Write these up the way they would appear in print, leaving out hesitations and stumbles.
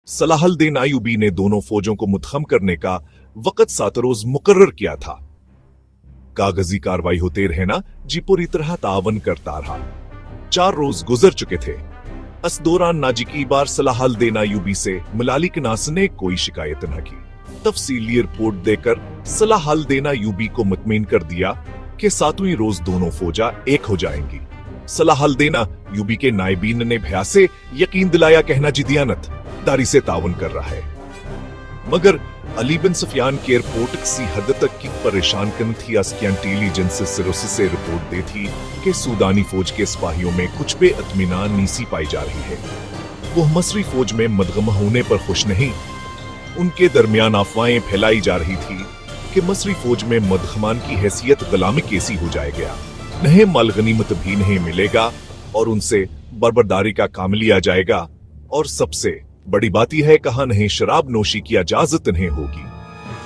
Salahuddin Ayyubi ने दोनों फौजों को मुतखम करने का वक्त 7 रोज मुकर्रर किया था। कागजी कार्रवाई होते रहना जी पूरी तरह तावन करता रहा। 4 रोज गुजर चुके थे। इस दौरान नाजी की बार सलाहुद्दीन अय्यूबी से मलालिक नास ने कोई शिकायत न की। तफसीली रिपोर्ट देकर सलाहुद्दीन अय्यूबी को मुतमईन कर दिया कि 7वीं रोज दोनों फौजा एक हो जाएंगी। सलाहुद्दीन अय्यूबी के नायबीन ने भया से यकीन दिलाया कहना जी दियानत दारी से तावन कर रहा है। मगर अली बिन सुफियान की एयरपोर्ट किसी हद तक की परेशान कन थी। उसकी इंटेलिजेंस से रिपोर्ट दी थी कि सूदानी फौज के सिपाहियों में कुछ बेइत्मीनान नीसी पाई जा रही है। वो मसरी फौज में मदगम होने पर खुश नहीं। उनके दरमियान अफवाहें फैलाई जा रही थी कि मसरी फौज में मदगमान की हैसियत गुलामी कैसी हो जाएगा, नहीं माल गनीमत भी नहीं मिलेगा और उनसे बर्बरदारी का काम लिया जाएगा, और सबसे बड़ी बात यह है कहा नहीं शराब नोशी की इजाजत नहीं होगी।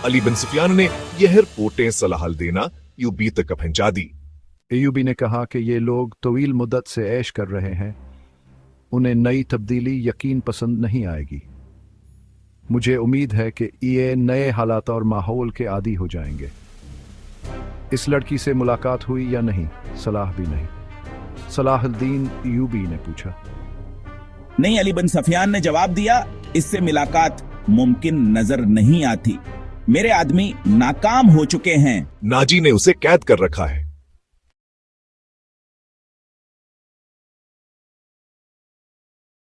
अली बिन सुफियान ने यह रिपोर्टें सलाहुद्दीन अय्यूबी तक पहुंचा दी। अय्यूबी ने कहा कि ये लोग तवील मुद्दत से ऐश कर रहे हैं, उन्हें नई तब्दीली यकीन पसंद नहीं आएगी। मुझे उम्मीद है कि ये नए हालात और माहौल के आदी हो जाएंगे। इस लड़की से मुलाकात हुई या नहीं? सलाह भी नहीं। सलाहुद्दीन अय्यूबी ने पूछा। नहीं, अली बिन सुफियान ने जवाब दिया, इससे मुलाकात मुमकिन नजर नहीं आती। मेरे आदमी नाकाम हो चुके हैं। नाजी ने उसे कैद कर रखा है।